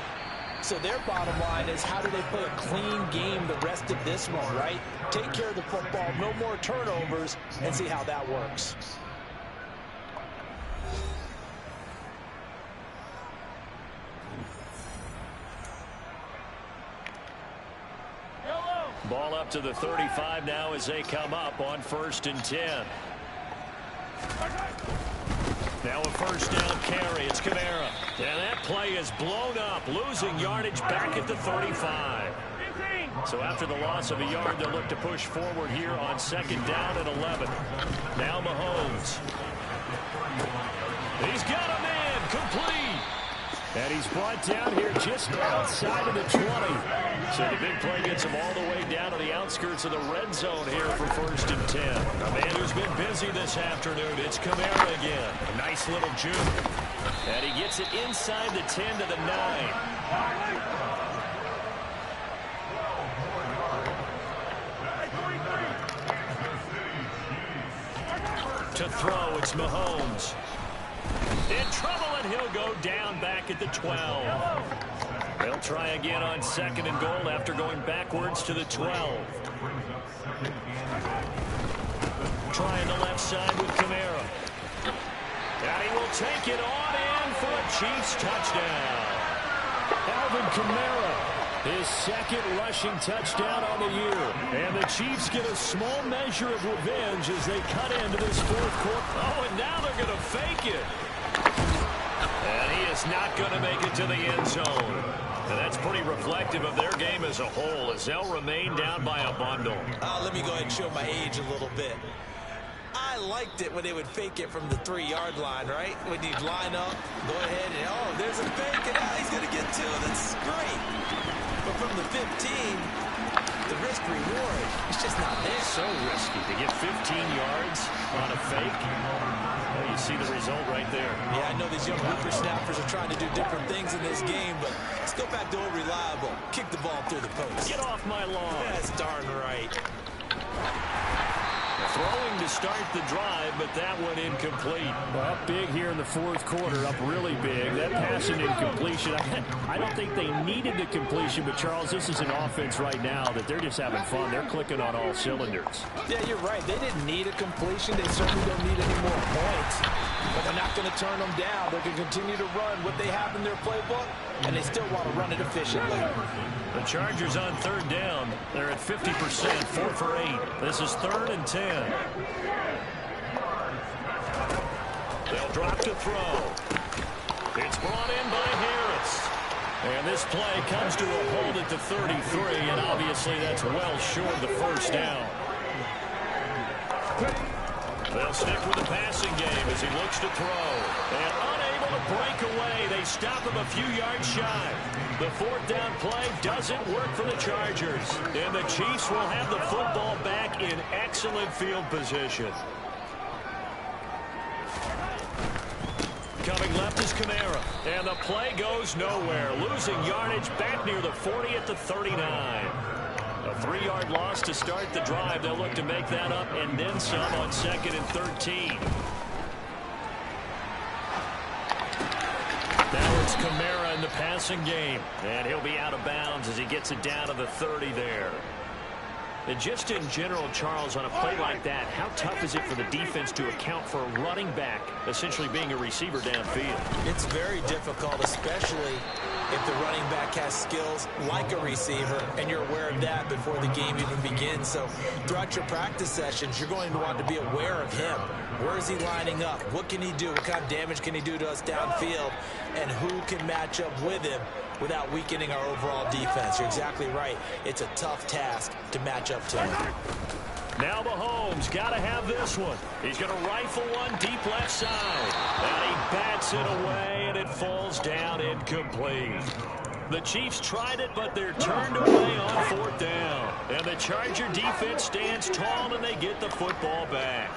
So their bottom line is, how do they play a clean game the rest of this one, right? Take care of the football, no more turnovers, and see how that works. Ball up to the 35 now as they come up on 1st and 10. Now a first down carry. It's Kamara. And that play is blown up, losing yardage back at the 35. So after the loss of a yard, they'll look to push forward here on 2nd down and 11. Now Mahomes. He's got a man, complete. And he's brought down here just outside of the 20. So the big play gets him all the way down to the outskirts of the red zone here for 1st and 10. A man who's been busy this afternoon. It's Kamara again. A nice little juke. And he gets it inside the 10 to the 9. To throw, it's Mahomes. In trouble, and he'll go down back at the 12. They'll try again on 2nd and goal after going backwards to the 12. Trying the left side with Kamara. And he will take it on in for a Chiefs touchdown. Alvin Kamara, his 2nd rushing touchdown on the year. And the Chiefs get a small measure of revenge as they cut into this 4th quarter. Oh, and now they're going to fake it. And he is not going to make it to the end zone. And that's pretty reflective of their game as a whole, as they'll remain down by a bundle. Let me go ahead and show my age a little bit. I liked it when they would fake it from the 3-yard line, right? When you'd line up, go ahead and, oh, there's a fake, and now he's going to get 2. That's great. But from the 15, the risk-reward, it's just not there. So risky to get 15 yards on a fake. Well, you see the result right there. Yeah, I know these young whippersnappers are trying to do different things in this game, but let's go back to old reliable. Kick the ball through the post. Get off my lawn. That's darn right. Throwing to start the drive, but that one incomplete. Well, up big here in the 4th quarter, up really big. That pass and incompletion, I don't think they needed the completion, but Charles, this is an offense right now that they're just having fun. They're clicking on all cylinders. Yeah, you're right. They didn't need a completion. They certainly don't need any more points. But they're not going to turn them down. They can continue to run what they have in their playbook, and they still want to run it efficiently. The Chargers on 3rd down. They're at 50%, 4 for 8. This is 3rd and 10. They'll drop to throw. It's brought in by Harris. And this play comes to a hold at the 33, and obviously that's well short of the 1st down. They'll stick with the passing game as he looks to throw. And unable to break away, they stop him a few yards shy. The fourth down play doesn't work for the Chargers. And the Chiefs will have the football back in excellent field position. Coming left is Kamara. And the play goes nowhere. Losing yardage back near the 40 at the 39. A 3-yard loss to start the drive. They'll look to make that up and then some on 2nd and 13. Now it's Kamara in the passing game. And he'll be out of bounds as he gets it down to the 30 there. And just in general, Charles, on a play like that, how tough is it for the defense to account for a running back essentially being a receiver downfield? It's very difficult, especially if the running back has skills like a receiver, and you're aware of that before the game even begins. So throughout your practice sessions, you're going to want to be aware of him. Where is he lining up? What can he do? What kind of damage can he do to us downfield? And who can match up with him without weakening our overall defense? You're exactly right. It's a tough task to match up to him. Now Mahomes got to have this one. He's going to rifle one deep left side. And he bats it away, and it falls down incomplete. The Chiefs tried it, but they're turned away on 4th down. And the Charger defense stands tall, and they get the football back.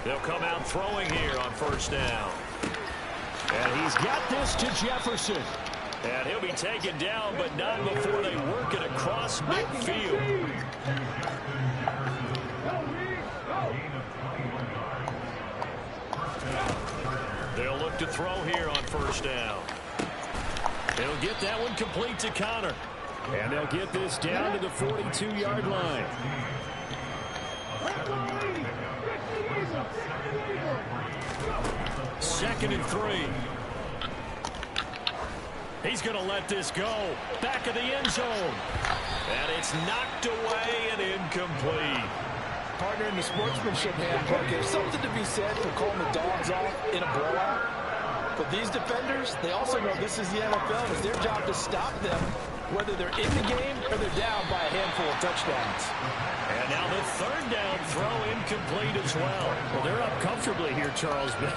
They'll come out throwing here on 1st down. And he's got this to Jefferson. And he'll be taken down, but not before they work it across midfield. They'll look to throw here on 1st down. They'll get that one complete to Connor. And they'll get this down to the 42-yard line. 2nd and 3. He's going to let this go. Back of the end zone. And it's knocked away and incomplete. Partner, in the sportsmanship handbook, there's something to be said for calling the dogs off in a blowout. But these defenders, they also know this is the NFL. It's their job to stop them, whether they're in the game or they're down by a handful of touchdowns. And now the 3rd down throw incomplete as well. Well, they're up comfortably here, Charles, but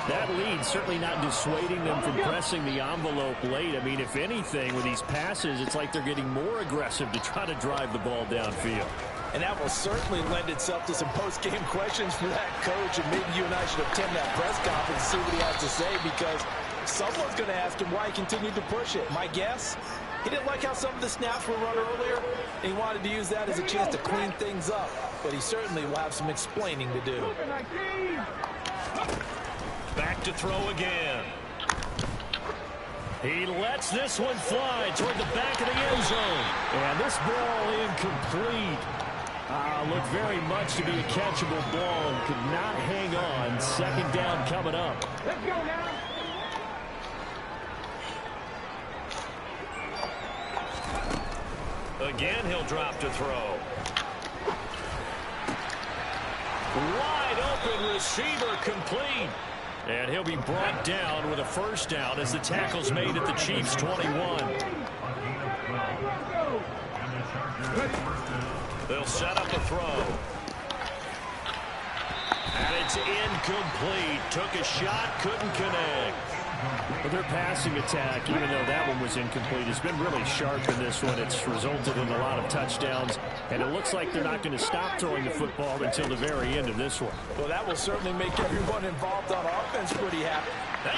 that lead certainly not dissuading them from pressing the envelope late. I mean, if anything, with these passes, it's like they're getting more aggressive to try to drive the ball downfield. And that will certainly lend itself to some post-game questions for that coach, and maybe you and I should attend that press conference and see what he has to say, because someone's going to ask him why he continued to push it. My guess, he didn't like how some of the snaps were run earlier, and he wanted to use that as a chance to clean things up. But he certainly will have some explaining to do. Back to throw again. He lets this one fly toward the back of the end zone. And this ball incomplete. Looked very much to be a catchable ball and could not hang on. 2nd down coming up. Let's go now. Again, he'll drop to throw. Wide open receiver complete. And he'll be brought down with a 1st down as the tackle's made at the Chiefs' 21. They'll set up a throw. And it's incomplete. Took a shot, couldn't connect. But their passing attack, even though that one was incomplete, has been really sharp in this one. It's resulted in a lot of touchdowns, and it looks like they're not going to stop throwing the football until the very end of this one. Well, that will certainly make everyone involved on offense pretty happy.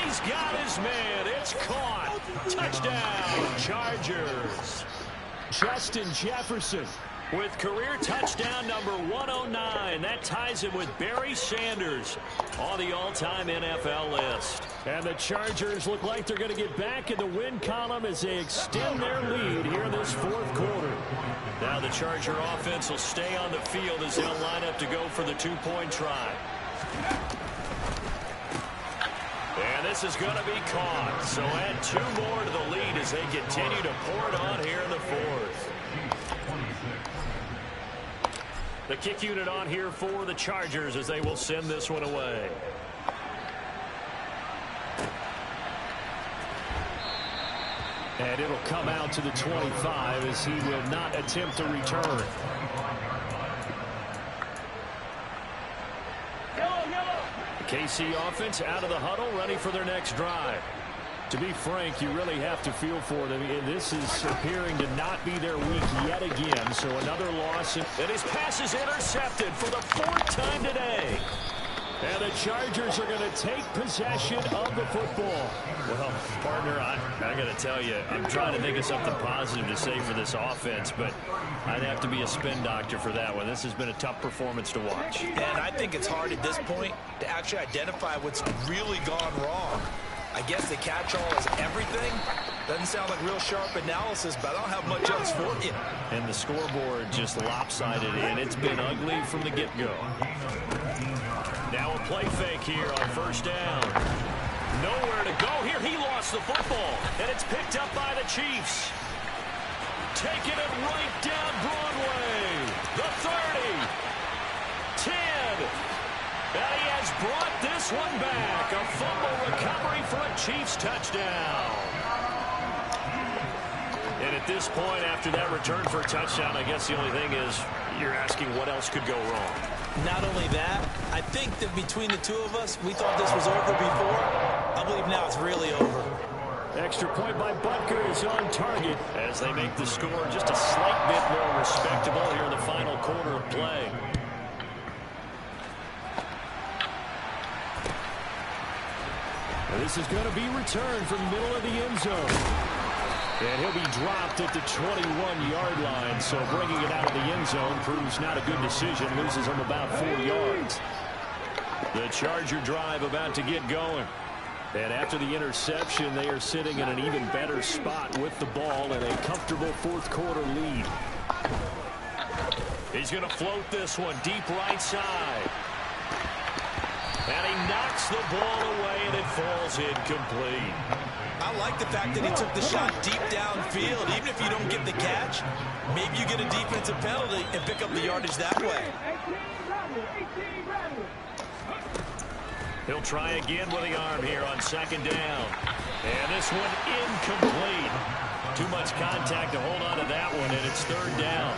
He's got his man. It's caught. Touchdown, Chargers. Justin Jefferson with career touchdown number 109. That ties him with Barry Sanders on the all-time NFL list. And the Chargers look like they're going to get back in the win column as they extend their lead here in this 4th quarter. Now the Charger offense will stay on the field as they'll line up to go for the 2-point try. And this is going to be caught. So add 2 more to the lead as they continue to pour it on here in the 4th. The kick unit on here for the Chargers as they will send this one away. And it'll come out to the 25 as he will not attempt a return. KC offense out of the huddle, ready for their next drive. To be frank, you really have to feel for them. This is appearing to not be their week yet again. So another loss. And his pass is intercepted for the 4th time today. And the Chargers are going to take possession of the football. Well, partner, I got to tell you, I'm trying to think of something positive to say for this offense, but I'd have to be a spin doctor for that one. This has been a tough performance to watch. And I think it's hard at this point to actually identify what's really gone wrong. I guess the catch-all is everything. Doesn't sound like real sharp analysis, but I don't have much else for you. And the scoreboard just lopsided, and it's been ugly from the get-go. Now a play fake here on 1st down. Nowhere to go here. He lost the football, and it's picked up by the Chiefs. Taking it right down Broadway. The 30. 10. And he has brought this one back. A fumble recovery for a Chiefs touchdown. And at this point, after that return for a touchdown, I guess the only thing is you're asking what else could go wrong. Not only that, I think that between the two of us, we thought this was over before. I believe now it's really over. Extra point by Butker is on target. As they make the score just a slight bit more respectable here in the final quarter of play. And this is going to be returned from the middle of the end zone. And he'll be dropped at the 21-yard line. So bringing it out of the end zone proves not a good decision. Loses him about 4 yards. The Charger drive about to get going. And after the interception, they are sitting in an even better spot with the ball and a comfortable 4th quarter lead. He's going to float this one deep right side. And he knocks the ball away, and it falls incomplete. I like the fact that he took the shot deep downfield. Even if you don't get the catch, maybe you get a defensive penalty and pick up the yardage that way. He'll try again with the arm here on 2nd down. And this one incomplete. Too much contact to hold on to that one, and it's 3rd down.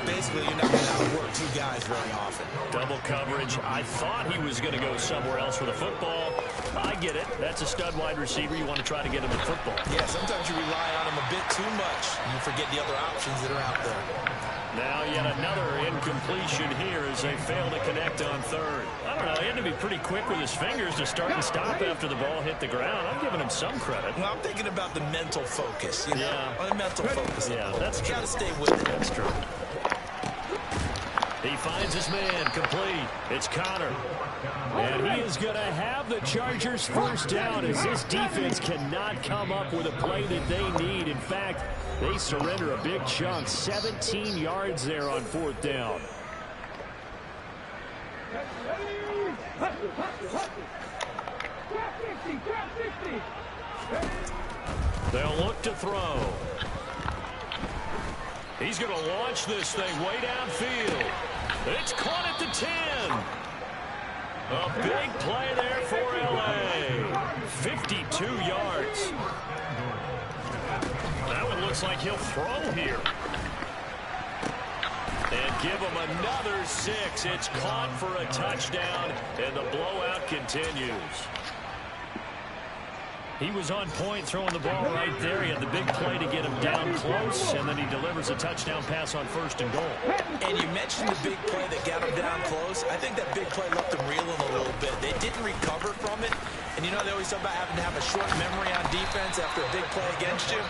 Basically, you're not going to have to work 2 guys very often. Double coverage. I thought he was going to go somewhere else for the football. I get it. That's a stud wide receiver. You want to try to get him the football. Yeah, sometimes you rely on him a bit too much. You forget the other options that are out there. Now yet another incompletion here as they fail to connect on 3rd. I don't know. He had to be pretty quick with his fingers to start and stop after the ball hit the ground. I'm giving him some credit. Well, I'm thinking about the mental focus. You know? Yeah. The mental focus. Yeah, that's true. You got to stay with it. That's true. He finds his man, complete. It's Connor. And he is going to have the Chargers 1st down as this defense cannot come up with a play that they need. In fact, they surrender a big chunk. 17 yards there on 4th down. They'll look to throw. He's going to launch this thing way downfield. It's caught at the 10. A big play there for L.A. 52 yards. That one looks like he'll throw here. And give him another 6. It's caught for a touchdown, and the blowout continues. He was on point throwing the ball right there. He had the big play to get him down close, and then he delivers a touchdown pass on 1st and goal. And you mentioned the big play that got him down close. I think that big play left him reeling a little bit. They didn't recover from it. And you know, they always talk about having to have a short memory on defense after a big play against you.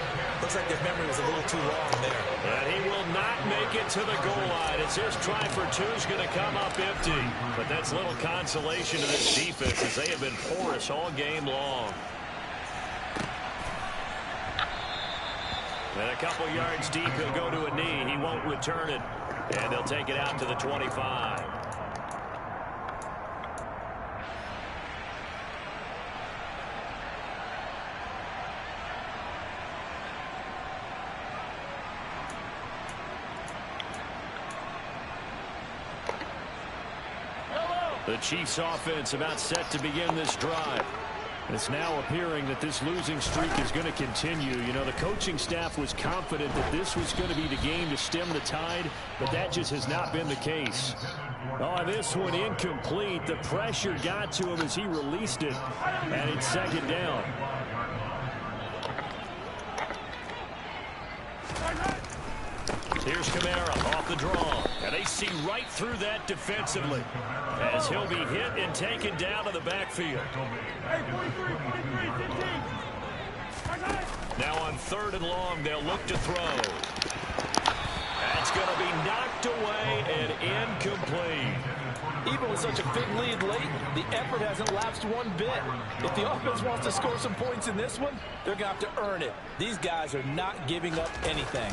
Looks like their memory was a little too long there. And he will not make it to the goal line as this try for 2 is going to come up empty. But that's little consolation to this defense as they have been porous all game long. And a couple yards deep, he'll go to a knee. He won't return it. And they'll take it out to the 25. The Chiefs offense about set to begin this drive. It's now appearing that this losing streak is going to continue. You know, the coaching staff was confident that this was going to be the game to stem the tide, but that just has not been the case. Oh, this one incomplete. The pressure got to him as he released it, and it's second down. Here's Kamara off the draw, and they see right through that defensively as he'll be hit and taken down to the backfield. Now on 3rd and long, they'll look to throw. That's going to be knocked away and incomplete. Even with such a big lead late, the effort hasn't lapsed one bit. If the offense wants to score some points in this one, they're going to have to earn it. These guys are not giving up anything.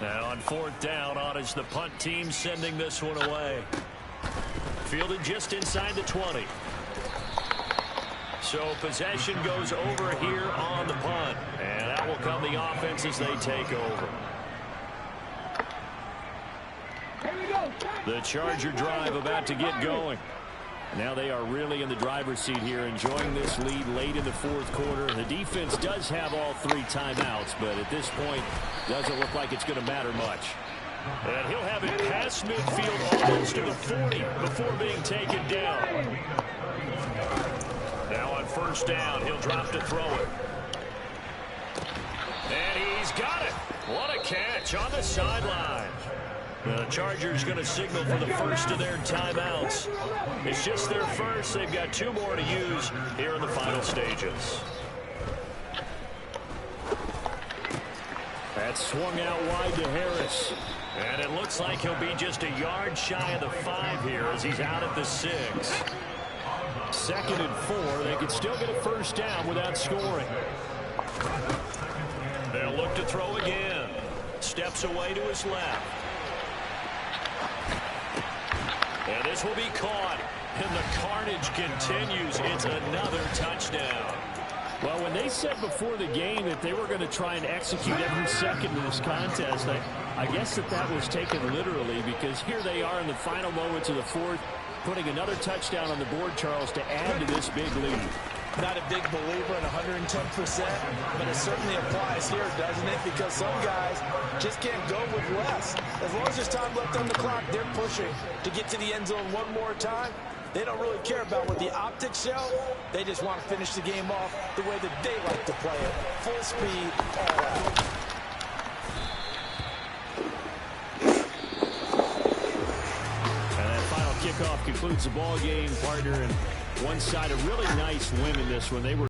Now on 4th down, on is the punt team sending this one away. Fielded just inside the 20. So possession goes over here on the punt. And that will come the offense as they take over. The Charger drive about to get going. Now they are really in the driver's seat here, enjoying this lead late in the 4th quarter. The defense does have all 3 timeouts, but at this point, doesn't look like it's going to matter much. And he'll have it past midfield almost to the 40 before being taken down. Now on 1st down, he'll drop to throw it. And he's got it. What a catch on the sideline. The Chargers going to signal for the first of their timeouts. It's just their first. They've got 2 more to use here in the final stages. That swung out wide to Harris. And it looks like he'll be just a yard shy of the 5 here as he's out at the 6. 2nd and 4. They could still get a first down without scoring. They'll look to throw again. Steps away to his left. And this will be caught. And the carnage continues. It's another touchdown. Well, when they said before the game that they were going to try and execute every second of this contest, I guess that was taken literally, because here they are in the final moments of the 4th, putting another touchdown on the board, Charles, to add to this big lead. Not a big believer in 110%, but it certainly applies here, doesn't it? Because some guys just can't go with less. As long as there's time left on the clock, they're pushing to get to the end zone one more time. They don't really care about what the optics show. They just want to finish the game off the way that they like to play it. Full speed, all out. And that final kickoff concludes the ball game, partner. And one side, a really nice win in this one. They were